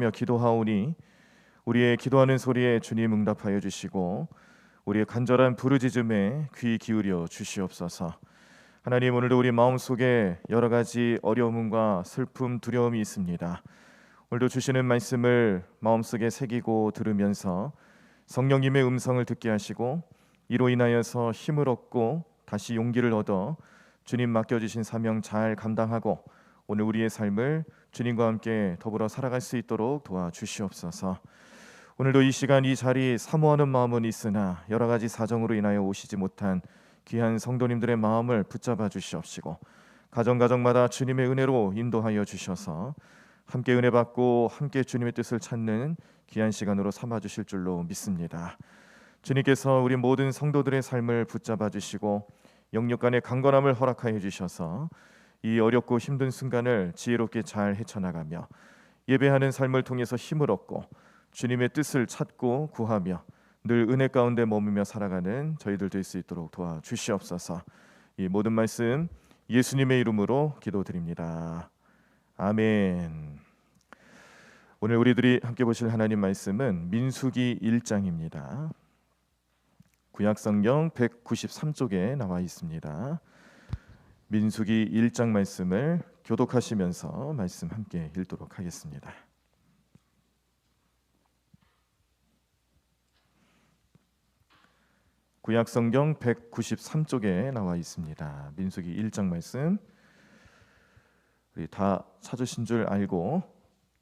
며 기도하오니 우리의 기도하는 소리에 주님 응답하여 주시고 우리의 간절한 부르짖음에 귀 기울여 주시옵소서. 하나님, 오늘도 우리 마음속에 여러 가지 어려움과 슬픔, 두려움이 있습니다. 오늘도 주시는 말씀을 마음속에 새기고 들으면서 성령님의 음성을 듣게 하시고 이로 인하여서 힘을 얻고 다시 용기를 얻어 주님 맡겨주신 사명 잘 감당하고 오늘 우리의 삶을 주님과 함께 더불어 살아갈 수 있도록 도와주시옵소서. 오늘도 이 시간 이 자리 사모하는 마음은 있으나 여러 가지 사정으로 인하여 오시지 못한 귀한 성도님들의 마음을 붙잡아 주시옵시고 가정가정마다 주님의 은혜로 인도하여 주셔서 함께 은혜 받고 함께 주님의 뜻을 찾는 귀한 시간으로 삼아 주실 줄로 믿습니다. 주님께서 우리 모든 성도들의 삶을 붙잡아 주시고 영육 간의 강건함을 허락하여 주셔서 이 어렵고 힘든 순간을 지혜롭게 잘 헤쳐나가며 예배하는 삶을 통해서 힘을 얻고 주님의 뜻을 찾고 구하며 늘 은혜 가운데 머무며 살아가는 저희들 될 수 있도록 도와주시옵소서. 이 모든 말씀 예수님의 이름으로 기도드립니다. 아멘. 오늘 우리들이 함께 보실 하나님 말씀은 민수기 1장입니다. 구약성경 193쪽에 나와 있습니다. 민수기 1장 말씀을 교독하시면서 말씀 함께 읽도록 하겠습니다. 구약성경 193쪽에 나와 있습니다. 민수기 1장 말씀 우리 다 찾으신 줄 알고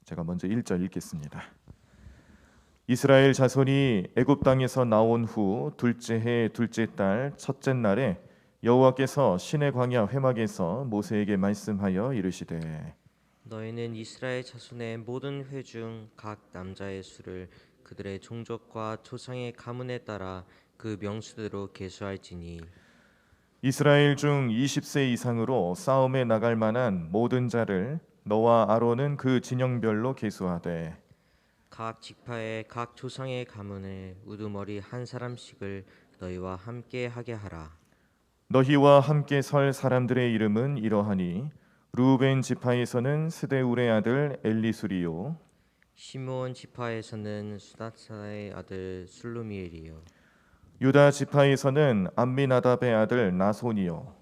제가 먼저 1절 읽겠습니다. 이스라엘 자손이 애굽 땅에서 나온 후 둘째 해 둘째 달 첫째 날에 여호와께서 시내 광야 회막에서 모세에게 말씀하여 이르시되 너희는 이스라엘 자손의 모든 회 중 각 남자의 수를 그들의 종족과 조상의 가문에 따라 그 명수대로 계수할지니 이스라엘 중 20세 이상으로 싸움에 나갈 만한 모든 자를 너와 아론은 그 진영별로 계수하되 각 지파의 각 조상의 가문에 우두머리 한 사람씩을 너희와 함께 하게 하라. 너희와 함께 설 사람들의 이름은 이러하니 루벤 지파에서는 스데울의 아들 엘리수리요 시므온 지파에서는 수닷사의 아들 술루미엘이요 유다 지파에서는 암미나답의 아들 나손이요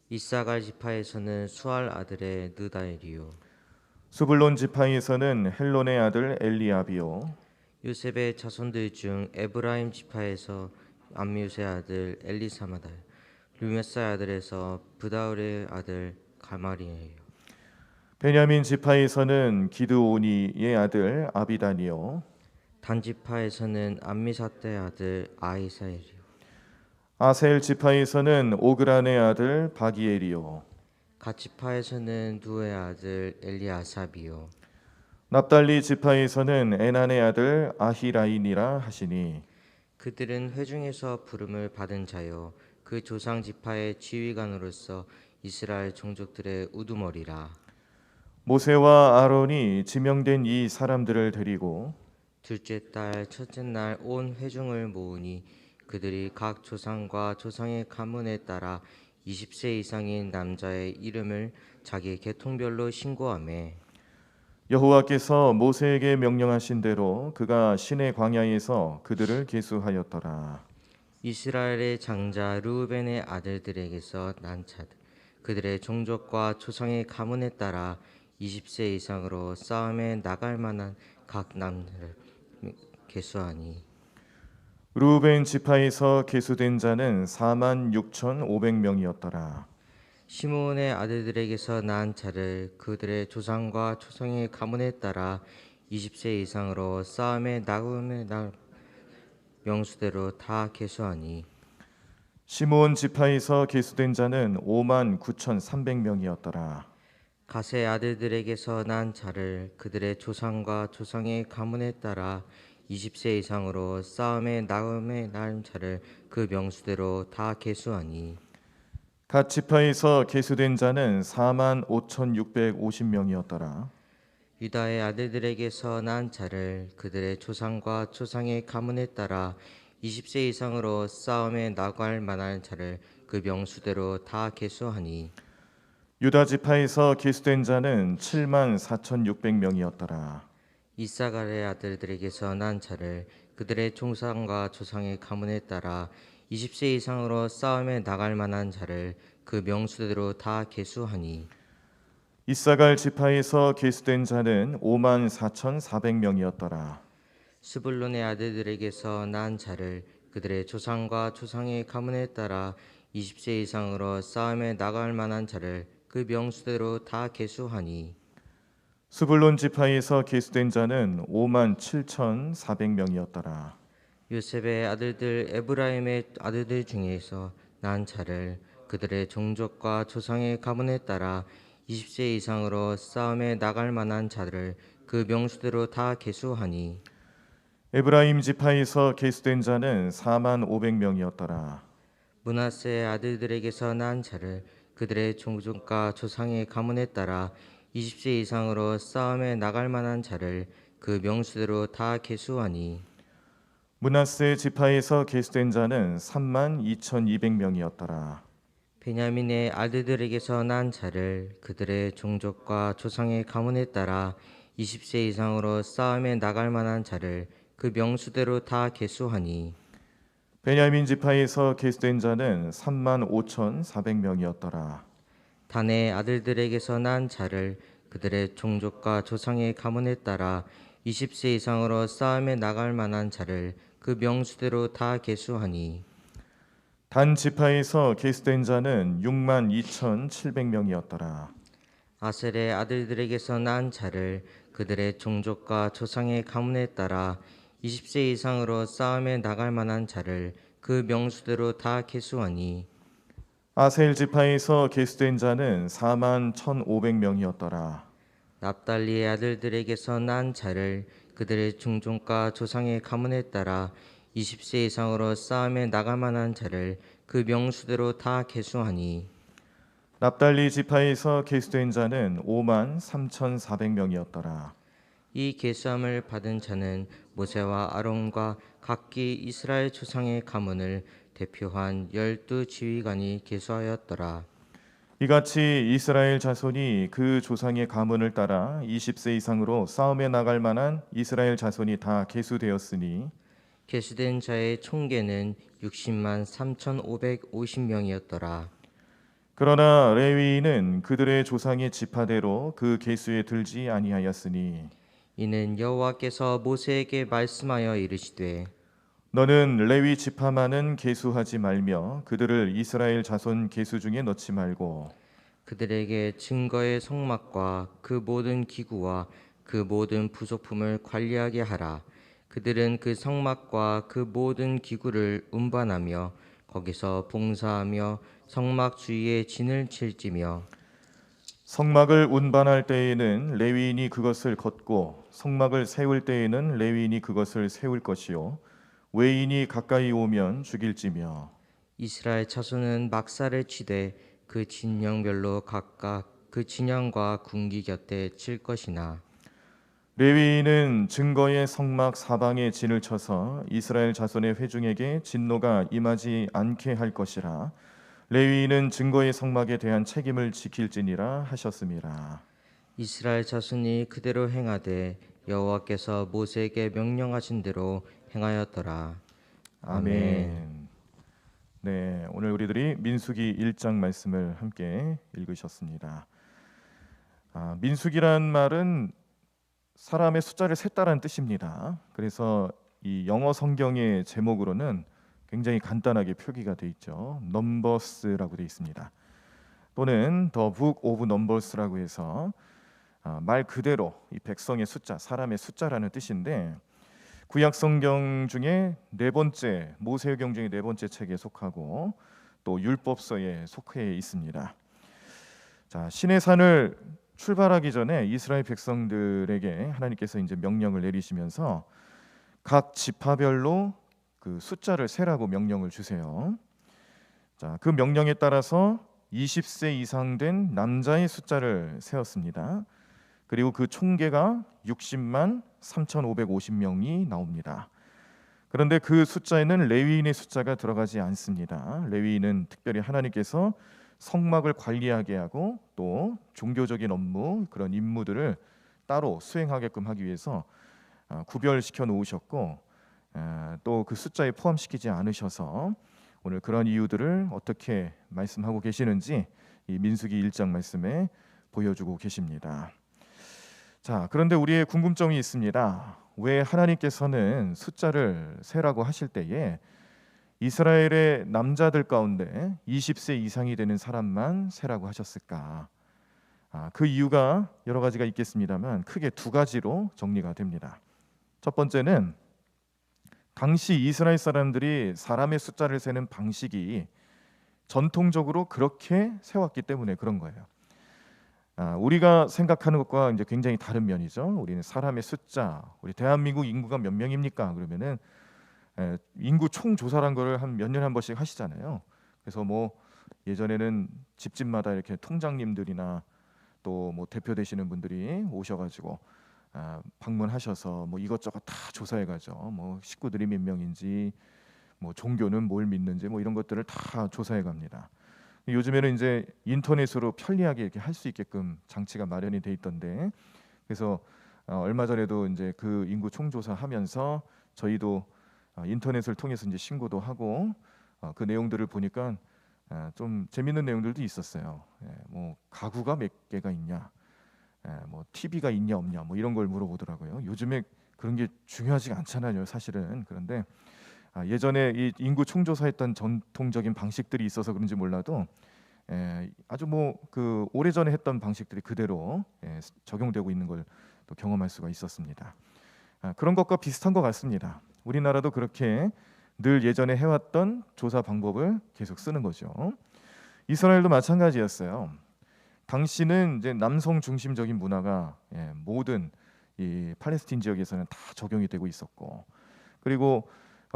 이사갈 지파에서는 수알 아들의 느다엘이요 수불론 지파에서는 헬론의 아들 엘리압이요 요셉의 자손들 중 에브라임 지파에서 암미우스의 아들 엘리사마달 르메사의 아들에서 브다울의 아들 가마리엘이요 베냐민 지파에서는 기드오니의 아들 아비단이요 단 지파에서는 암미사대의 아들 아이사엘이요 아셀 지파에서는 오그란의 아들 바기엘이요 갓 지파에서는 누의 아들 엘리아삽이요 납달리 지파에서는 에난의 아들 아히라인이라 하시니 그들은 회중에서 부름을 받은 자요 그 조상 지파의 지휘관으로서 이스라엘 종족들의 우두머리라. 모세와 아론이 지명된 이 사람들을 데리고 둘째 달 첫째 날 온 회중을 모으니 그들이 각 조상과 조상의 가문에 따라 20세 이상인 남자의 이름을 자기 계통별로 신고하매 여호와께서 모세에게 명령하신 대로 그가 시내 광야에서 그들을 계수하였더라. 이스라엘의 장자 르우벤의 아들들에게서 난 자들 그들의 종족과 조상의 가문에 따라 20세 이상으로 싸움에 나갈 만한 각 남자를 계수하니 루벤 지파에서 계수된 자는 46,500명이었더라. 시므온의 아들들에게서 난 자를 그들의 조상과 조상의 가문에 따라 20세 이상으로 싸움에 나갈 명수대로 다 계수하니 시므온 지파에서 계수된 자는 59,300명이었더라. 갓의 아들들에게서 난 자를 그들의 조상과 조상의 가문에 따라 20세 이상으로 싸움에 나갈 자를 그 명수대로 다 계수하니 갓 지파에서 계수된 자는 45,650명이었더라. 유다의 아들들에게서 난 자를 그들의 조상과 조상의 가문에 따라 20세 이상으로 싸움에 나갈 만한 자를 그 명수대로 다 계수하니 유다 지파에서 계수된 자는 74,600명이었더라. 이사갈의 아들들에게서 난 자를 그들의 종상과 조상의 가문에 따라 20세 이상으로 싸움에 나갈 만한 자를 그 명수대로 다 계수하니 이사갈 지파에서 계수된 자는 5만 4,400명이었더라. 스불론의 아들들에게서 난 자를 그들의 조상과 조상의 가문에 따라 20세 이상으로 싸움에 나갈 만한 자를 그 명수대로 다 계수하니 스불론 지파에서 계수된 자는 5만 7,400명이었더라. 요셉의 아들들 에브라임의 아들들 중에서 난 자를 그들의 종족과 조상의 가문에 따라 20세 이상으로 싸움에 나갈 만한 자를 그 명수대로 다 계수하니 에브라임 지파에서 계수된 자는 4만 500명이었더라. 므낫세의 아들들에게서 난 자를 그들의 종족과 조상의 가문에 따라 20세 이상으로 싸움에 나갈 만한 자를 그 명수대로 다 계수하니 므낫세 지파에서 계수된 자는 3만 2,200명이었더라. 베냐민의 아들들에게서 난 자를 그들의 종족과 조상의 가문에 따라 20세 이상으로 싸움에 나갈 만한 자를 그 명수대로 다 계수하니 베냐민 지파에서 계수된 자는 3만 5,400명이었더라. 단의 아들들에게서 난 자를 그들의 종족과 조상의 가문에 따라 20세 이상으로 싸움에 나갈 만한 자를 그 명수대로 다 계수하니 단 지파에서 계수된 자는 6만 2,700명이었더라. 아셀의 아들들에게서 난 자를 그들의 종족과 조상의 가문에 따라 20세 이상으로 싸움에 나갈 만한 자를 그 명수대로 다 계수하니 아셀 지파에서 계수된 자는 4만 1,500명이었더라. 납달리의 아들들에게서 난 자를 그들의 종족과 조상의 가문에 따라 20세 이상으로 싸움에 나갈 만한 자를 그 명수대로 다 계수하니 납달리 지파에서 계수된 자는 5만 3,400명이었더라. 이 계수함을 받은 자는 모세와 아론과 각기 이스라엘 조상의 가문을 대표한 12지휘관이 계수하였더라. 이같이 이스라엘 자손이 그 조상의 가문을 따라 20세 이상으로 싸움에 나갈 만한 이스라엘 자손이 다 계수되었으니 계수된 자의 총계는 60만 3,550명이었더라. 그러나 레위인은 그들의 조상의 지파대로 그 계수에 들지 아니하였으니 이는 여호와께서 모세에게 말씀하여 이르시되 너는 레위 지파만은 계수하지 말며 그들을 이스라엘 자손 계수 중에 넣지 말고 그들에게 증거의 성막과 그 모든 기구와 그 모든 부속품을 관리하게 하라. 그들은 그 성막과 그 모든 기구를 운반하며 거기서 봉사하며 성막 주위에 진을 칠지며 성막을 운반할 때에는 레위인이 그것을 걷고 성막을 세울 때에는 레위인이 그것을 세울 것이요 외인이 가까이 오면 죽일지며 이스라엘 자손은 막사를 치되 그 진영별로 각각 그 진영과 궁기 곁에 칠 것이나 레위인은 증거의 성막 사방에 진을 쳐서 이스라엘 자손의 회중에게 진노가 임하지 않게 할 것이라 레위인은 증거의 성막에 대한 책임을 지킬지니라 하셨음이라. 이스라엘 자손이 그대로 행하되 여호와께서 모세에게 명령하신 대로 행하였더라. 아멘. 아멘. 네, 오늘 우리들이 민수기 1장 말씀을 함께 읽으셨습니다. 민수기란 말은 사람의 숫자를 셌다라는 뜻입니다. 그래서 이 영어 성경의 제목으로는 굉장히 간단하게 표기가 돼 있죠. 넘버스라고 돼 있습니다. 또는 The Book of Numbers라고 해서 말 그대로 이 백성의 숫자, 사람의 숫자라는 뜻인데 구약 성경 중에 네 번째 모세오경 중에 네 번째 책에 속하고 또 율법서에 속해 있습니다. 자, 시내산을 출발하기 전에 이스라엘 백성들에게 하나님께서 이제 명령을 내리시면서 각 지파별로 그 숫자를 세라고 명령을 주세요. 자, 그 명령에 따라서 20세 이상 된 남자의 숫자를 세었습니다. 그리고 그 총계가 60만 3,550명이 나옵니다. 그런데 그 숫자에는 레위인의 숫자가 들어가지 않습니다. 레위인은 특별히 하나님께서 성막을 관리하게 하고 또 종교적인 업무 그런 임무들을 따로 수행하게끔 하기 위해서 구별시켜 놓으셨고 또 그 숫자에 포함시키지 않으셔서 오늘 그런 이유들을 어떻게 말씀하고 계시는지 이 민수기 1장 말씀에 보여주고 계십니다. 자, 그런데 우리의 궁금점이 있습니다. 왜 하나님께서는 숫자를 세라고 하실 때에 이스라엘의 남자들 가운데 20세 이상이 되는 사람만 세라고 하셨을까? 그 이유가 여러 가지가 있겠습니다만 크게 두 가지로 정리가 됩니다. 첫 번째는 당시 이스라엘 사람들이 사람의 숫자를 세는 방식이 전통적으로 그렇게 세웠기 때문에 그런 거예요. 우리가 생각하는 것과 이제 굉장히 다른 면이죠. 우리는 사람의 숫자, 우리 대한민국 인구가 몇 명입니까? 그러면은 인구 총 조사란 거를 한 몇 년에 한 번씩 하시잖아요. 그래서 뭐 예전에는 집집마다 이렇게 통장님들이나 또 뭐 대표 되시는 분들이 오셔가지고 방문하셔서 뭐 이것저것 다 조사해가죠. 뭐 식구들이 몇 명인지, 뭐 종교는 뭘 믿는지, 뭐 이런 것들을 다 조사해갑니다. 요즘에는 이제 인터넷으로 편리하게 이렇게 할 수 있게끔 장치가 마련이 돼 있던데, 그래서 얼마 전에도 이제 그 인구 총조사하면서 저희도 인터넷을 통해서 이제 신고도 하고 그 내용들을 보니까 좀 재밌는 내용들도 있었어요. 뭐 가구가 몇 개가 있냐, 뭐 TV가 있냐 없냐, 뭐 이런 걸 물어보더라고요. 요즘에 그런 게 중요하지가 않잖아요, 사실은. 그런데 예전에 이 인구 총조사했던 전통적인 방식들이 있어서 그런지 몰라도 아주 뭐 그 오래전에 했던 방식들이 그대로 적용되고 있는 걸 또 경험할 수가 있었습니다. 그런 것과 비슷한 것 같습니다. 우리나라도 그렇게 늘 예전에 해왔던 조사 방법을 계속 쓰는 거죠. 이스라엘도 마찬가지였어요. 당시는 이제 남성 중심적인 문화가 모든 이 팔레스틴 지역에서는 다 적용이 되고 있었고, 그리고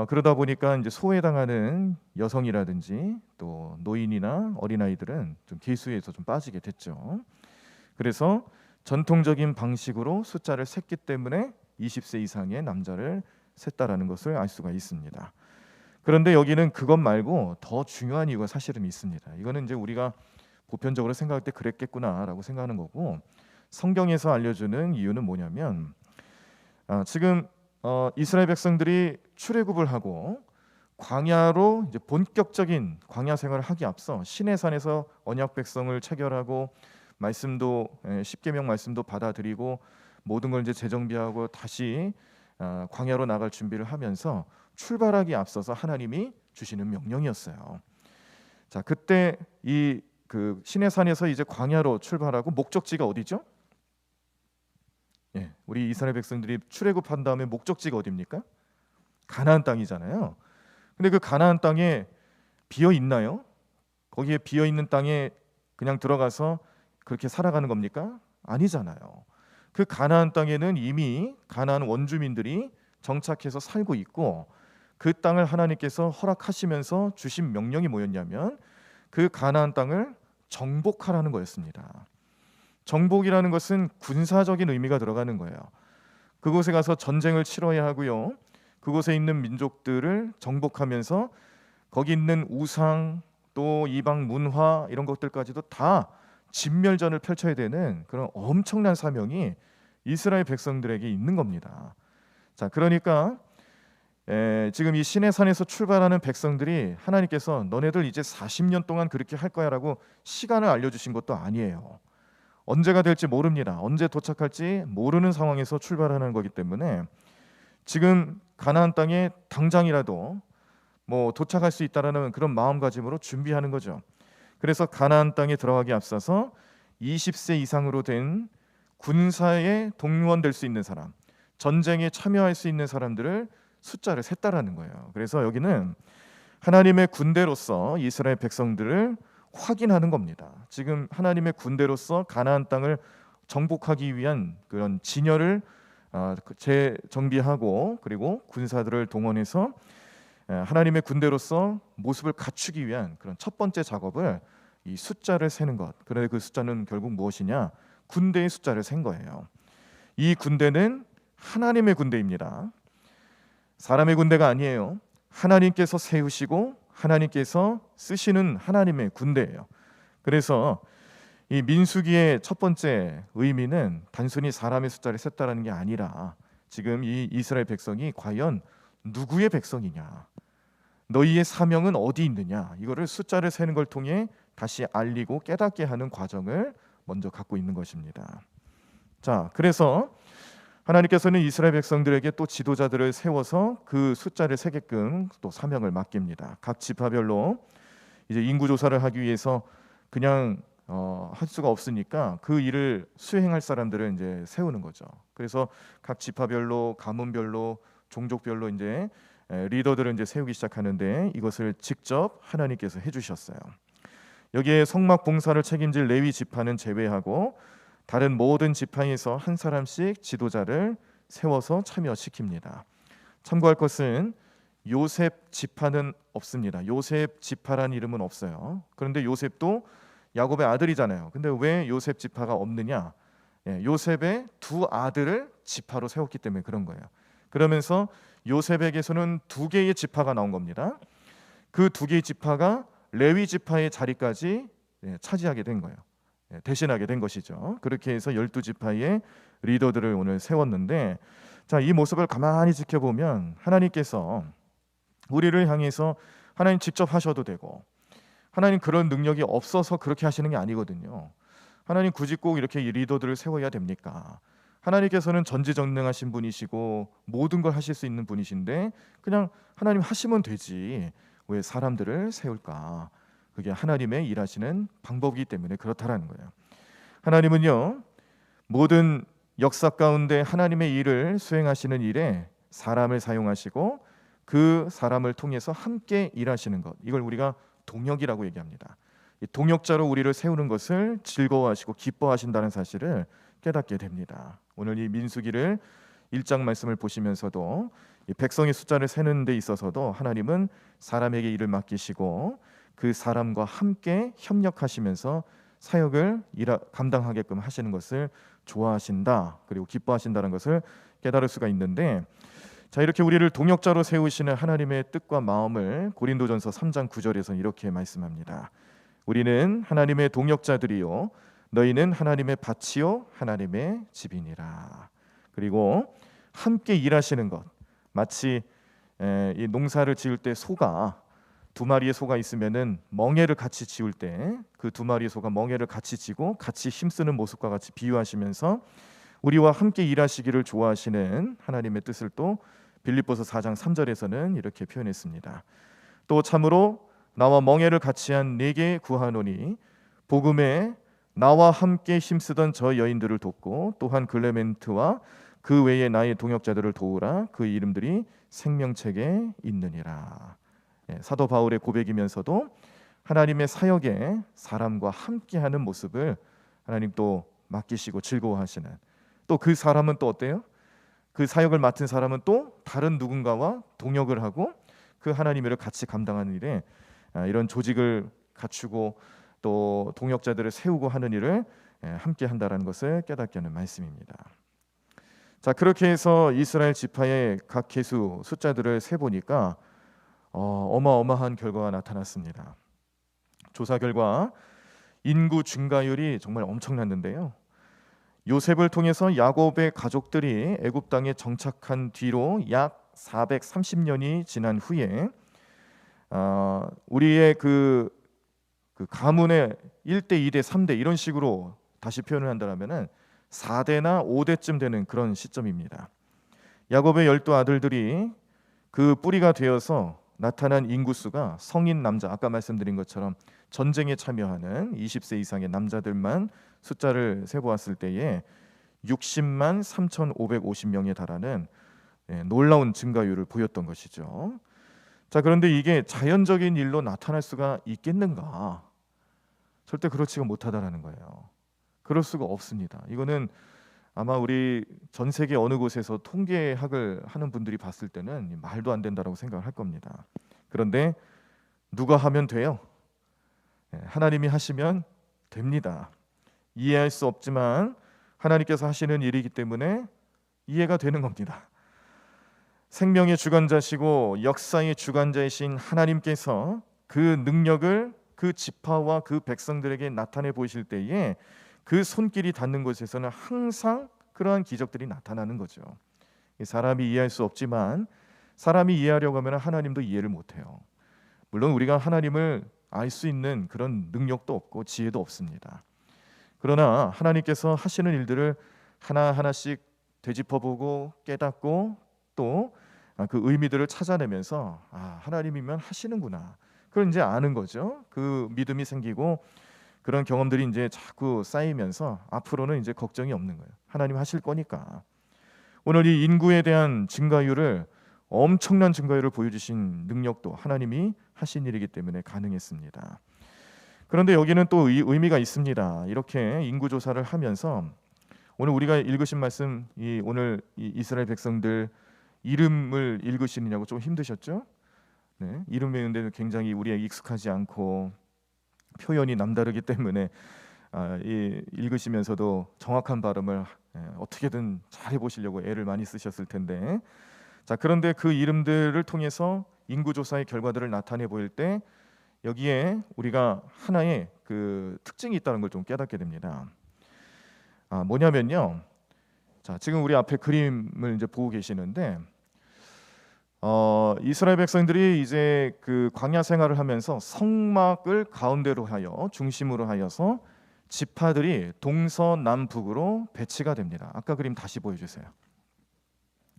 그러다 보니까 이제 소외당하는 여성이라든지 또 노인이나 어린아이들은 좀 계수에서 좀 빠지게 됐죠. 그래서 전통적인 방식으로 숫자를 셌기 때문에 20세 이상의 남자를 셌다라는 것을 알 수가 있습니다. 그런데 여기는 그것 말고 더 중요한 이유가 사실은 있습니다. 이거는 이제 우리가 보편적으로 생각할 때 그랬겠구나라고 생각하는 거고, 성경에서 알려주는 이유는 뭐냐면 지금 이스라엘 백성들이 출애굽을 하고 광야로 이제 본격적인 광야 생활을 하기 앞서 시내산에서 언약 백성을 체결하고 말씀도 십계명 말씀도 받아들이고 모든 걸 이제 재정비하고 다시 광야로 나갈 준비를 하면서 출발하기 앞서서 하나님이 주시는 명령이었어요. 자, 그때 이 그 시내산에서 이제 광야로 출발하고 목적지가 어디죠? 우리 이스라엘 백성들이 출애굽한 다음에 목적지가 어디입니까? 가나안 땅이잖아요. 근데 그 가나안 땅에 비어 있나요? 거기에 비어 있는 땅에 그냥 들어가서 그렇게 살아가는 겁니까? 아니잖아요. 그 가나안 땅에는 이미 가나안 원주민들이 정착해서 살고 있고, 그 땅을 하나님께서 허락하시면서 주신 명령이 뭐였냐면 그 가나안 땅을 정복하라는 거였습니다. 정복이라는 것은 군사적인 의미가 들어가는 거예요. 그곳에 가서 전쟁을 치러야 하고요. 그곳에 있는 민족들을 정복하면서 거기 있는 우상 또 이방 문화 이런 것들까지도 다 진멸전을 펼쳐야 되는 그런 엄청난 사명이 이스라엘 백성들에게 있는 겁니다. 자, 그러니까 지금 이 시내산에서 출발하는 백성들이 하나님께서 너네들 이제 40년 동안 그렇게 할 거야라고 시간을 알려주신 것도 아니에요. 언제가 될지 모릅니다. 언제 도착할지 모르는 상황에서 출발하는 거기 때문에 지금 가나안 땅에 당장이라도 뭐 도착할 수 있다라는 그런 마음가짐으로 준비하는 거죠. 그래서 가나안 땅에 들어가기 앞서서 20세 이상으로 된 군사에 동원 될 수 있는 사람, 전쟁에 참여할 수 있는 사람들을 숫자를 셌다라는 거예요. 그래서 여기는 하나님의 군대로서 이스라엘 백성들을 확인하는 겁니다. 지금 하나님의 군대로서 가나안 땅을 정복하기 위한 그런 진열을 재정비하고 그리고 군사들을 동원해서 하나님의 군대로서 모습을 갖추기 위한 그런 첫 번째 작업을 이 숫자를 세는 것. 그런데 그 숫자는 결국 무엇이냐? 군대의 숫자를 센 거예요. 이 군대는 하나님의 군대입니다. 사람의 군대가 아니에요. 하나님께서 세우시고 하나님께서 쓰시는 하나님의 군대예요. 그래서 이 민수기의 첫 번째 의미는 단순히 사람의 숫자를 셌다라는 게 아니라 지금 이 이스라엘 백성이 과연 누구의 백성이냐, 너희의 사명은 어디 있느냐, 이거를 숫자를 세는 걸 통해 다시 알리고 깨닫게 하는 과정을 먼저 갖고 있는 것입니다. 자, 그래서 하나님께서는 이스라엘 백성들에게 또 지도자들을 세워서 그 숫자를 세게끔 또 사명을 맡깁니다. 각 지파별로 이제 인구 조사를 하기 위해서 그냥 할 수가 없으니까 그 일을 수행할 사람들을 이제 세우는 거죠. 그래서 각 지파별로, 가문별로, 종족별로 이제 리더들을 이제 세우기 시작하는데, 이것을 직접 하나님께서 해주셨어요. 여기에 성막 봉사를 책임질 레위 지파는 제외하고 다른 모든 지파에서 한 사람씩 지도자를 세워서 참여시킵니다. 참고할 것은 요셉 지파는 없습니다. 요셉 지파란 이름은 없어요. 그런데 요셉도 야곱의 아들이잖아요. 근데 왜 요셉 지파가 없느냐? 요셉의 두 아들을 지파로 세웠기 때문에 그런 거예요. 그러면서 요셉에게서는 두 개의 지파가 나온 겁니다. 그 두 개의 지파가 레위 지파의 자리까지 차지하게 된 거예요. 대신하게 된 것이죠. 그렇게 해서 12지파의 리더들을 오늘 세웠는데, 자, 이 모습을 가만히 지켜보면 하나님께서 우리를 향해서 하나님 직접 하셔도 되고, 하나님 그런 능력이 없어서 그렇게 하시는 게 아니거든요. 하나님 굳이 꼭 이렇게 이 리더들을 세워야 됩니까? 하나님께서는 전지전능하신 분이시고 모든 걸 하실 수 있는 분이신데 그냥 하나님 하시면 되지 왜 사람들을 세울까? 그게 하나님의 일하시는 방법이기 때문에 그렇다라는 거예요. 하나님은요, 모든 역사 가운데 하나님의 일을 수행하시는 일에 사람을 사용하시고 그 사람을 통해서 함께 일하시는 것, 이걸 우리가 동역이라고 얘기합니다. 이 동역자로 우리를 세우는 것을 즐거워하시고 기뻐하신다는 사실을 깨닫게 됩니다. 오늘 이 민수기를 1장 말씀을 보시면서도 이 백성의 숫자를 세는 데 있어서도 하나님은 사람에게 일을 맡기시고 그 사람과 함께 협력하시면서 사역을 감당하게끔 하시는 것을 좋아하신다, 그리고 기뻐하신다는 것을 깨달을 수가 있는데, 자, 이렇게 우리를 동역자로 세우시는 하나님의 뜻과 마음을 고린도전서 3장 9절에서 이렇게 말씀합니다. 우리는 하나님의 동역자들이요 너희는 하나님의 밭이요 하나님의 집이니라. 그리고 함께 일하시는 것, 마치 이 농사를 지을 때 소가 두 마리의 소가 있으면은 멍에를 같이 지울 때 그 두 마리의 소가 멍에를 같이 지고 같이 힘쓰는 모습과 같이 비유하시면서 우리와 함께 일하시기를 좋아하시는 하나님의 뜻을 또 빌립보서 4장 3절에서는 이렇게 표현했습니다. 또 참으로 나와 멍에를 같이 한 네게 구하노니 복음에 나와 함께 힘쓰던 저 여인들을 돕고 또한 글레멘트와 그 외에 나의 동역자들을 도우라. 그 이름들이 생명책에 있느니라. 사도 바울의 고백이면서도 하나님의 사역에 사람과 함께하는 모습을 하나님 또 맡기시고 즐거워하시는, 또 그 사람은 또 어때요? 그 사역을 맡은 사람은 또 다른 누군가와 동역을 하고 그 하나님의 일을 같이 감당하는 일에 이런 조직을 갖추고 또 동역자들을 세우고 하는 일을 함께 한다라는 것을 깨닫게 하는 말씀입니다. 자, 그렇게 해서 이스라엘 지파의 각 계수 숫자들을 세 보니까 어마어마한 결과가 나타났습니다. 조사 결과 인구 증가율이 정말 엄청났는데요. 요셉을 통해서 야곱의 가족들이 애굽 땅에 정착한 뒤로 약 430년이 지난 후에 우리의 그 가문의 1대, 2대, 3대 이런 식으로 다시 표현을 한다면은 4대나 5대쯤 되는 그런 시점입니다. 야곱의 12아들들이 그 뿌리가 되어서 나타난 인구수가 성인 남자, 아까 말씀드린 것처럼 전쟁에 참여하는 20세 이상의 남자들만 숫자를 세보았을 때에 60만 3,550명에 달하는 놀라운 증가율을 보였던 것이죠. 자, 그런데 이게 자연적인 일로 나타날 수가 있겠는가? 절대 그렇지가 못하다라는 거예요. 그럴 수가 없습니다. 이거는 아마 우리 전 세계 어느 곳에서 통계학을 하는 분들이 봤을 때는 말도 안 된다라고 생각을 할 겁니다. 그런데 누가 하면 돼요? 하나님이 하시면 됩니다. 이해할 수 없지만 하나님께서 하시는 일이기 때문에 이해가 되는 겁니다. 생명의 주관자시고 역사의 주관자이신 하나님께서 그 능력을 그 지파와 그 백성들에게 나타내 보이실 때에 그 손길이 닿는 곳에서는 항상 그러한 기적들이 나타나는 거죠. 사람이 이해할 수 없지만 사람이 이해하려고 하면 하나님도 이해를 못해요. 물론 우리가 하나님을 알 수 있는 그런 능력도 없고 지혜도 없습니다. 그러나 하나님께서 하시는 일들을 하나하나씩 되짚어보고 깨닫고 또 그 의미들을 찾아내면서 하나님이면 하시는구나, 그걸 이제 아는 거죠. 그 믿음이 생기고 그런 경험들이 이제 자꾸 쌓이면서 앞으로는 이제 걱정이 없는 거예요. 하나님 하실 거니까. 오늘 이 인구에 대한 증가율을, 엄청난 증가율을 보여주신 능력도 하나님이 하신 일이기 때문에 가능했습니다. 그런데 여기는 또 의미가 있습니다. 이렇게 인구 조사를 하면서 오늘 우리가 읽으신 말씀, 오늘 이스라엘 백성들 이름을 읽으시느냐고 좀 힘드셨죠? 네, 이름 외우는데 굉장히 우리에 익숙하지 않고 표현이 남다르기 때문에 읽으시면서도 정확한 발음을 어떻게든 잘 해보시려고 애를 많이 쓰셨을 텐데, 자, 그런데 그 이름들을 통해서 인구조사의 결과들을 나타내 보일 때 여기에 우리가 하나의 그 특징이 있다는 걸 좀 깨닫게 됩니다. 뭐냐면요, 자, 지금 우리 앞에 그림을 이제 보고 계시는데 이스라엘 백성들이 이제 그 광야 생활을 하면서 성막을 가운데로 하여 중심으로 하여서 지파들이 동서남북으로 배치가 됩니다. 아까 그림 다시 보여주세요.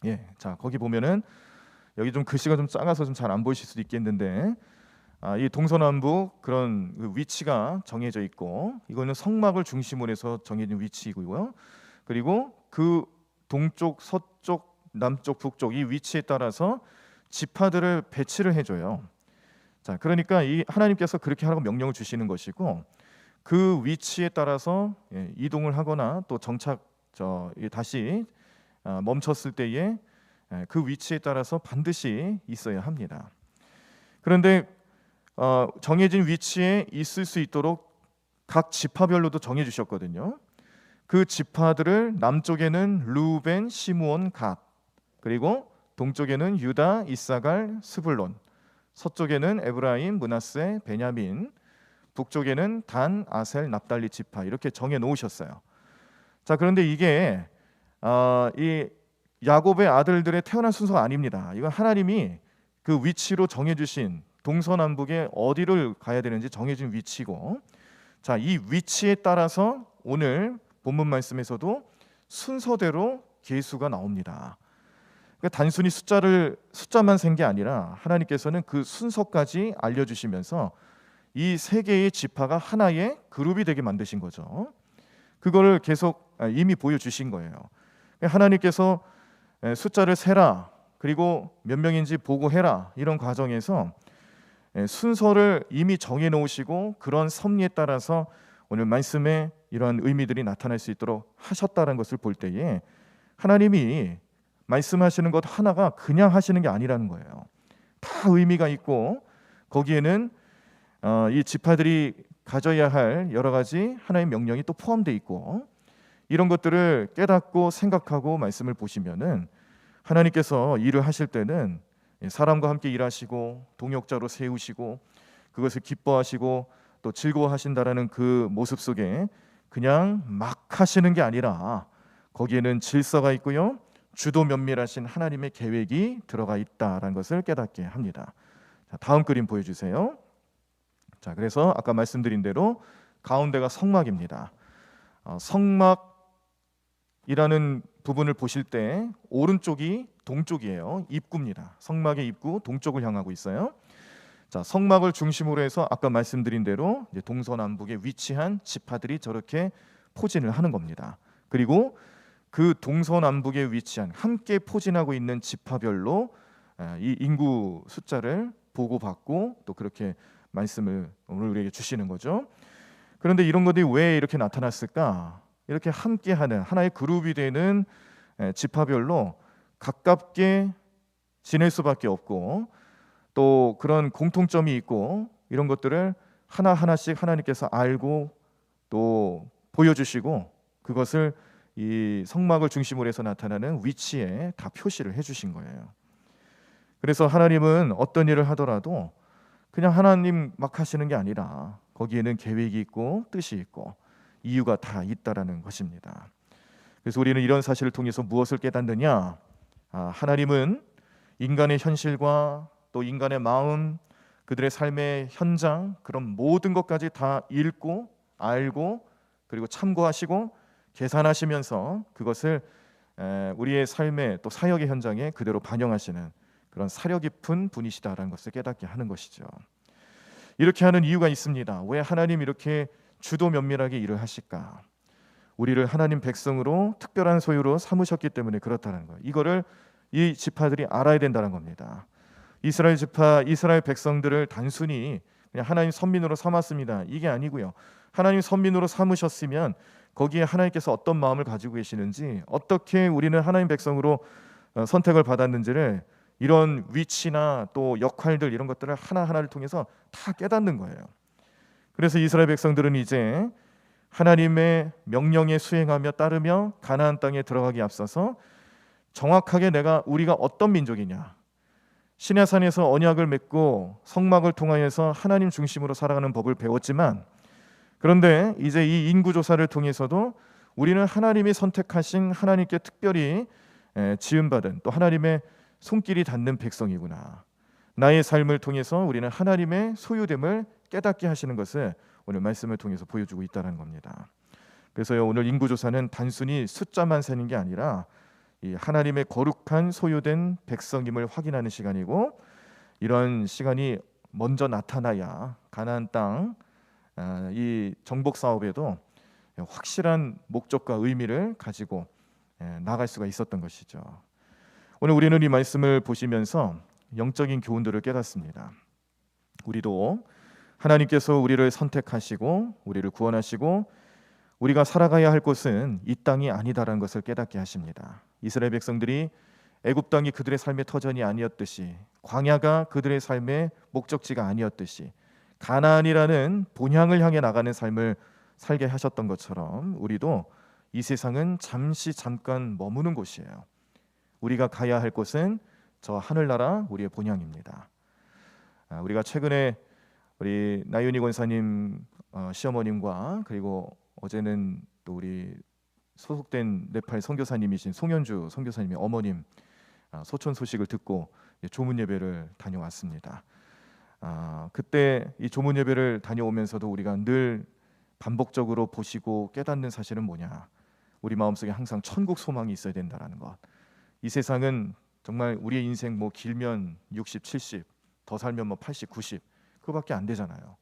예, 자, 거기 보면은 여기 좀 글씨가 좀 작아서 좀 잘 안 보이실 수도 있겠는데 이 동서남북 그런 그 위치가 정해져 있고, 이거는 성막을 중심으로 해서 정해진 위치이고요. 그리고 그 동쪽, 서쪽, 남쪽, 북쪽 이 위치에 따라서 지파들을 배치를 해줘요. 자, 그러니까 이 하나님께서 그렇게 하라고 명령을 주시는 것이고, 그 위치에 따라서 이동을 하거나 또 다시 멈췄을 때에 그 위치에 따라서 반드시 있어야 합니다. 그런데 정해진 위치에 있을 수 있도록 각 지파별로도 정해 주셨거든요. 그 지파들을 남쪽에는 루벤, 시므온, 갓, 그리고 동쪽에는 유다, 이사갈, 스불론, 서쪽에는 에브라임, 므낫세, 베냐민, 북쪽에는 단, 아셀, 납달리 지파, 이렇게 정해 놓으셨어요. 자, 그런데 이게 이 야곱의 아들들의 태어난 순서가 아닙니다. 이건 하나님이 그 위치로 정해주신, 동서남북에 어디를 가야 되는지 정해진 위치고, 자, 이 위치에 따라서 오늘 본문 말씀에서도 순서대로 계수가 나옵니다. 그러니까 단순히 숫자만 센 게 아니라 하나님께서는 그 순서까지 알려주시면서 이 세 개의 지파가 하나의 그룹이 되게 만드신 거죠. 그거를 계속 이미 보여주신 거예요. 하나님께서 숫자를 세라, 그리고 몇 명인지 보고해라, 이런 과정에서 순서를 이미 정해 놓으시고 그런 섭리에 따라서 오늘 말씀에 이러한 의미들이 나타날 수 있도록 하셨다는 것을 볼 때에 하나님이 말씀하시는 것 하나가 그냥 하시는 게 아니라는 거예요. 다 의미가 있고 거기에는 이 지파들이 가져야 할 여러 가지 하나의 명령이 또 포함되어 있고, 이런 것들을 깨닫고 생각하고 말씀을 보시면은 하나님께서 일을 하실 때는 사람과 함께 일하시고 동역자로 세우시고 그것을 기뻐하시고 또 즐거워하신다라는 그 모습 속에 그냥 막 하시는 게 아니라 거기에는 질서가 있고요, 주도 면밀하신 하나님의 계획이 들어가 있다라는 것을 깨닫게 합니다. 자, 다음 그림 보여주세요. 자, 그래서 아까 말씀드린 대로 가운데가 성막입니다. 성막이라는 부분을 보실 때 오른쪽이 동쪽이에요. 입구입니다. 성막의 입구 동쪽을 향하고 있어요. 자, 성막을 중심으로 해서 아까 말씀드린 대로 이제 동서남북에 위치한 지파들이 저렇게 포진을 하는 겁니다. 그리고 그 동서남북에 위치한 함께 포진하고 있는 지파별로 이 인구 숫자를 보고받고 또 그렇게 말씀을 오늘 우리에게 주시는 거죠. 그런데 이런 것들이 왜 이렇게 나타났을까? 이렇게 함께하는 하나의 그룹이 되는 지파별로 가깝게 지낼 수밖에 없고 또 그런 공통점이 있고 이런 것들을 하나하나씩 하나님께서 알고 또 보여주시고 그것을 이 성막을 중심으로 해서 나타나는 위치에 다 표시를 해주신 거예요. 그래서 하나님은 어떤 일을 하더라도 그냥 하나님 막 하시는 게 아니라 거기에는 계획이 있고 뜻이 있고 이유가 다 있다라는 것입니다. 그래서 우리는 이런 사실을 통해서 무엇을 깨닫느냐? 하나님은 인간의 현실과 또 인간의 마음, 그들의 삶의 현장, 그런 모든 것까지 다 읽고 알고 그리고 참고하시고 계산하시면서 그것을 우리의 삶의 또 사역의 현장에 그대로 반영하시는 그런 사려 깊은 분이시다라는 것을 깨닫게 하는 것이죠. 이렇게 하는 이유가 있습니다. 왜 하나님 이렇게 주도 면밀하게 일을 하실까? 우리를 하나님 백성으로 특별한 소유로 삼으셨기 때문에 그렇다는 거예요. 이거를 이 지파들이 알아야 된다는 겁니다. 이스라엘 지파, 이스라엘 백성들을 단순히 그냥 하나님 선민으로 삼았습니다. 이게 아니고요. 하나님 선민으로 삼으셨으면 거기에 하나님께서 어떤 마음을 가지고 계시는지, 어떻게 우리는 하나님 백성으로 선택을 받았는지를, 이런 위치나 또 역할들, 이런 것들을 하나하나를 통해서 다 깨닫는 거예요. 그래서 이스라엘 백성들은 이제 하나님의 명령에 수행하며 따르며 가나안 땅에 들어가기 앞서서 정확하게 우리가 어떤 민족이냐, 시내산에서 언약을 맺고 성막을 통하여서 하나님 중심으로 살아가는 법을 배웠지만, 그런데 이제 이 인구조사를 통해서도 우리는 하나님이 선택하신, 하나님께 특별히 지음받은, 또 하나님의 손길이 닿는 백성이구나, 나의 삶을 통해서 우리는 하나님의 소유됨을 깨닫게 하시는 것을 오늘 말씀을 통해서 보여주고 있다는 겁니다. 그래서요, 오늘 인구조사는 단순히 숫자만 세는 게 아니라 이 하나님의 거룩한 소유된 백성임을 확인하는 시간이고, 이런 시간이 먼저 나타나야 가나안 땅 이 정복 사업에도 확실한 목적과 의미를 가지고 나갈 수가 있었던 것이죠. 오늘 우리는 이 말씀을 보시면서 영적인 교훈들을 깨닫습니다. 우리도 하나님께서 우리를 선택하시고 우리를 구원하시고 우리가 살아가야 할 곳은 이 땅이 아니다라는 것을 깨닫게 하십니다. 이스라엘 백성들이 애굽 땅이 그들의 삶의 터전이 아니었듯이, 광야가 그들의 삶의 목적지가 아니었듯이, 가나안이라는 본향을 향해 나가는 삶을 살게 하셨던 것처럼 우리도 이 세상은 잠깐 머무는 곳이에요. 우리가 가야 할 곳은 저 하늘나라, 우리의 본향입니다. 우리가 최근에 우리 나윤희 권사님 시어머님과, 그리고 어제는 또 우리 소속된 네팔 선교사님이신 송현주 선교사님의 어머님 소천 소식을 듣고 조문 예배를 다녀왔습니다. 그때 이 조문 예배를 다녀오면서도 우리가 늘 반복적으로 보시고 깨닫는 사실은 뭐냐? 우리 마음속에 항상 천국 소망이 있어야 된다는 것. 이 세상은 정말 우리의 인생 뭐 길면 60, 70, 더 살면 뭐 80, 90 그거밖에 안 되잖아요.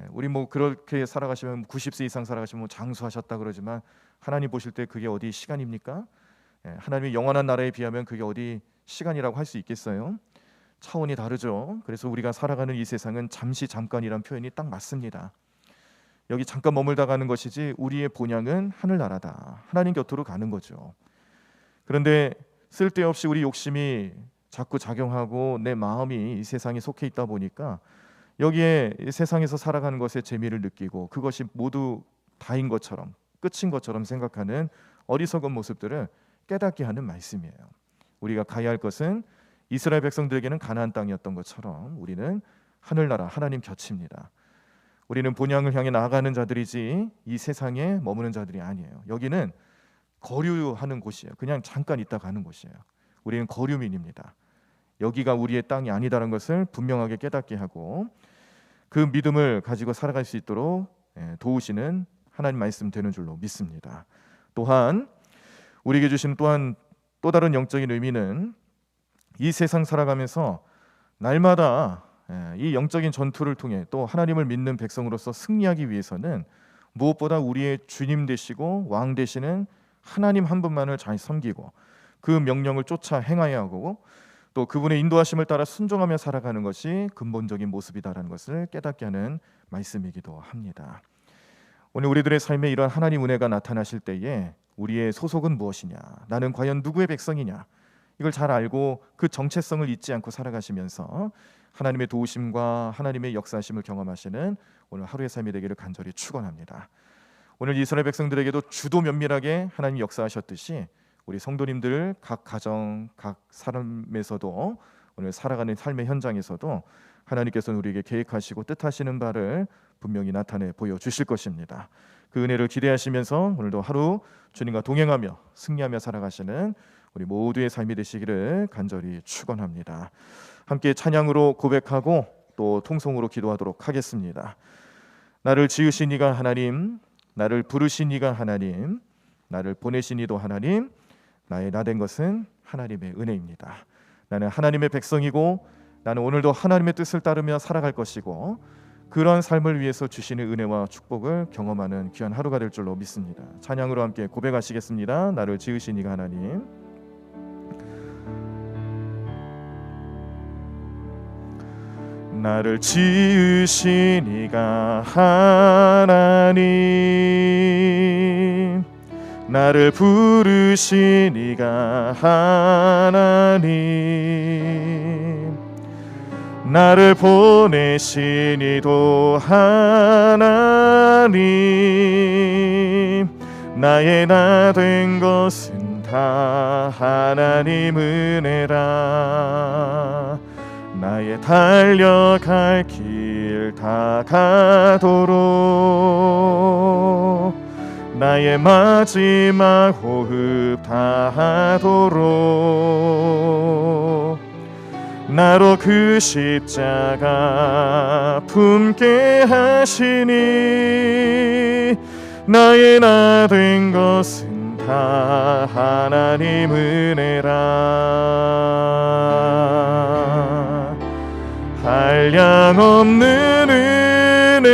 우리 뭐 그렇게 살아가시면 90세 이상 살아가시면 장수하셨다 그러지만 하나님 보실 때 그게 어디 시간입니까? 하나님의 영원한 나라에 비하면 그게 어디 시간이라고 할 수 있겠어요? 차원이 다르죠. 그래서 우리가 살아가는 이 세상은 잠깐이란 표현이 딱 맞습니다. 여기 잠깐 머물다 가는 것이지 우리의 본향은 하늘나라다. 하나님 곁으로 가는 거죠. 그런데 쓸데없이 우리 욕심이 자꾸 작용하고 내 마음이 이 세상에 속해 있다 보니까 여기에 세상에서 살아가는 것에 재미를 느끼고 그것이 모두 다인 것처럼, 끝인 것처럼 생각하는 어리석은 모습들을 깨닫게 하는 말씀이에요. 우리가 가야 할 것은 이스라엘 백성들에게는 가나안 땅이었던 것처럼 우리는 하늘나라, 하나님 곁입니다. 우리는 본향을 향해 나아가는 자들이지 이 세상에 머무는 자들이 아니에요. 여기는 거류하는 곳이에요. 그냥 잠깐 있다 가는 곳이에요. 우리는 거류민입니다. 여기가 우리의 땅이 아니다라는 것을 분명하게 깨닫게 하고 그 믿음을 가지고 살아갈 수 있도록 도우시는 하나님 말씀 되는 줄로 믿습니다. 또한 우리에게 주신 또 다른 영적인 의미는 이 세상 살아가면서 날마다 이 영적인 전투를 통해 또 하나님을 믿는 백성으로서 승리하기 위해서는 무엇보다 우리의 주님 되시고 왕 되시는 하나님 한 분만을 잘 섬기고 그 명령을 쫓아 행하여야 하고 또 그분의 인도하심을 따라 순종하며 살아가는 것이 근본적인 모습이다라는 것을 깨닫게 하는 말씀이기도 합니다. 오늘 우리들의 삶에 이런 하나님 은혜가 나타나실 때에 우리의 소속은 무엇이냐, 나는 과연 누구의 백성이냐, 이걸 잘 알고 그 정체성을 잊지 않고 살아가시면서 하나님의 도우심과 하나님의 역사하심을 경험하시는 오늘 하루의 삶이 되기를 간절히 축원합니다. 오늘 이스라엘 백성들에게도 주도 면밀하게 하나님 역사하셨듯이 우리 성도님들 각 가정, 각 삶에서도 오늘 살아가는 삶의 현장에서도 하나님께서는 우리에게 계획하시고 뜻하시는 바를 분명히 나타내 보여주실 것입니다. 그 은혜를 기대하시면서 오늘도 하루 주님과 동행하며 승리하며 살아가시는 우리 모두의 삶이 되시기를 간절히 축원합니다. 함께 찬양으로 고백하고 또 통성으로 기도하도록 하겠습니다. 나를 지으신 이가 하나님, 나를 부르신 이가 하나님, 나를 보내신 이도 하나님, 나의 나 된 것은 하나님의 은혜입니다. 나는 하나님의 백성이고 나는 오늘도 하나님의 뜻을 따르며 살아갈 것이고 그러한 삶을 위해서 주시는 은혜와 축복을 경험하는 귀한 하루가 될 줄로 믿습니다. 찬양으로 함께 고백하시겠습니다. 나를 지으신 이가 하나님. 나를 지으신 이가 하나님, 나를 부르신 이가 하나님, 나를 보내신 이도 하나님, 나의 나 된 것은 다 하나님 은혜라. 나의 달려갈 길 다 가도록, 나의 마지막 호흡 다 하도록, 나로 그 십자가 품게 하시니 나의 나 된 것은 다 하나님 은혜라. 한량없는 은혜,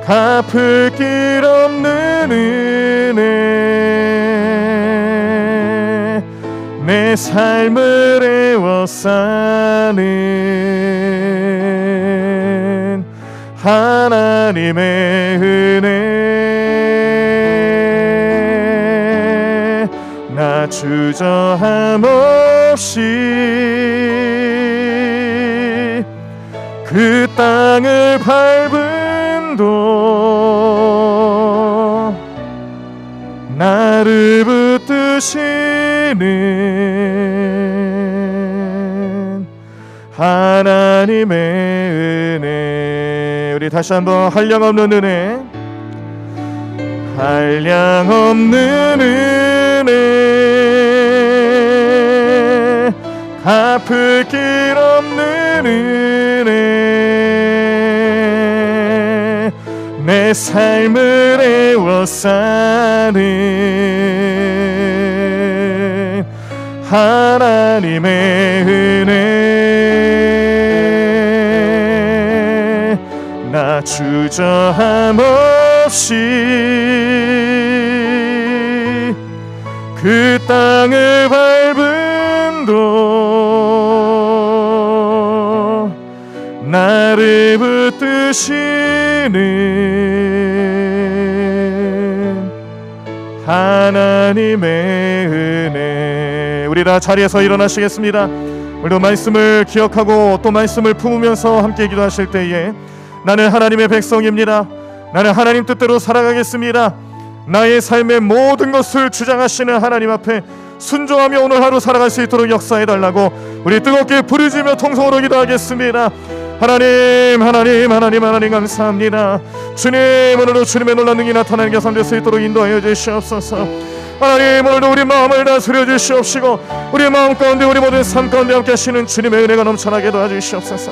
갚을 길 없는 은혜, 내 삶을 에워싸는 하나님의 은혜. 나 주저함 없이 그 땅을 밟은 도 나를 붙드시는 하나님의 은혜. 우리 다시 한번 한량없는 은혜, 한량없는 은혜, 갚을 길 없는 은혜, 내 삶을 에워싸는 하나님의 은혜. 나 주저함 없이 그 땅을 밟은 도 나를 붙드시는 하나님의 은혜. 우리 다 자리에서 일어나시겠습니다. 오늘도 말씀을 기억하고 또 말씀을 품으면서 함께 기도하실 때에 나는 하나님의 백성입니다. 나는 하나님 뜻대로 살아가겠습니다. 나의 삶의 모든 것을 주장하시는 하나님 앞에 순종하며 오늘 하루 살아갈 수 있도록 역사해달라고 우리 뜨겁게 부르짖으며 통성으로 기도하겠습니다. 하나님, 하나님, 하나님, 하나님 감사합니다. 주님, 오늘도 주님의 놀라운 능력이 나타나는 게 될 수 있도록 인도하여 주시옵소서. 하나님, 오늘도 우리 마음을 다스려 주시옵시고 우리 마음 가운데 우리 모든 삶 가운데 함께 하시는 주님의 은혜가 넘쳐나게 도와주시옵소서.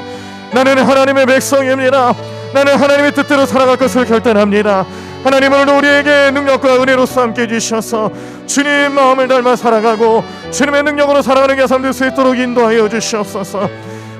나는 하나님의 백성입니다. 나는 하나님의 뜻대로 살아갈 것을 결단합니다. 하나님, 오늘도 우리에게 능력과 은혜로서 함께 해주셔서 주님 마음을 닮아 살아가고 주님의 능력으로 살아가는 게 될 수 있도록 인도하여 주시옵소서.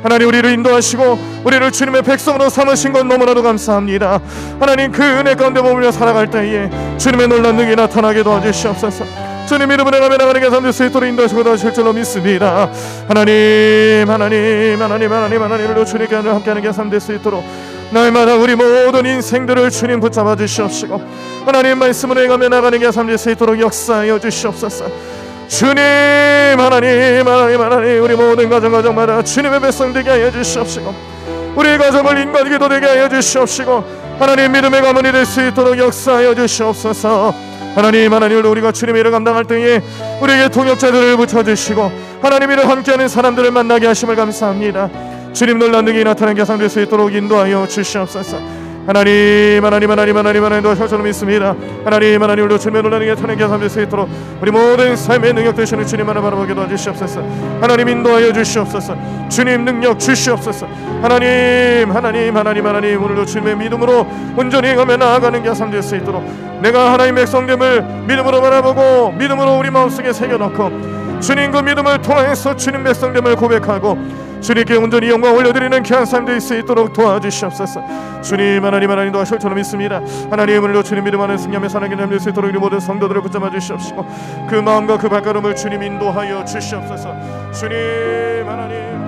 하나님, 우리를 인도하시고 우리를 주님의 백성으로 삼으신 것 너무나도 감사합니다. 하나님, 그 은혜 가운데 머물며 살아갈 때에 주님의 놀라운 능력이 나타나게 도와주시옵소서. 주님 이름으로 나가는 게 될 수 있도록 인도하시고 도와주실 줄로 믿습니다. 하나님, 하나님, 하나님, 하나님, 하나님으로 주님께 함께하는 게 될 수 있도록 날마다 우리 모든 인생들을 주님 붙잡아 주시옵시고 하나님 말씀으로 행하며 나가는 게 될 수 있도록 역사하여 주시옵소서. 주님, 하나님, 하나님, 하나님, 우리 모든 가정마다 주님의 백성 되게 하여 주시옵시고 우리 가정을 인간기도 되게 하여 주시옵시고 하나님 믿음의 가문이 될 수 있도록 역사하여 주시옵소서. 하나님, 하나님, 우리가 주님의 일을 감당할 때에 우리에게 동역자들을 붙여주시고 하나님 이를 함께하는 사람들을 만나게 하심을 감사합니다. 주님 놀라운 능력이 나타나게 될 수 있도록 인도하여 주시옵소서. 하나님 도와주셔서 믿습니다. 하나님 우리로 주님의 놀라는 타는 계산될 수 있도록 우리 모든 삶의 능력 되시는 주님 하나 바라보게 도와주시옵소서. 하나님 인도하여 주시옵소서. 주님 능력 주시옵소서. 하나님 오늘도 주님의 믿음으로 온전히 가며 나아가는 계산될 수 있도록 내가 하나님 백성됨을 믿음으로 바라보고 믿음으로 우리 마음속에 새겨놓고 주님 그 믿음을 통해서 주님 백성됨을 고백하고 주님께 온전히 영광 올려드리는 귀한 삶 될 수 있도록 도와주시옵소서. 주님 하나님 도와주실 줄 믿습니다. 하나님 오늘도 주님 믿음하는 승리함의 사랑이 될 수 있도록 우리 모든 성도들을 붙잡아 주시옵시고 그 마음과 그 발걸음을 주님 인도하여 주시옵소서. 주님 하나님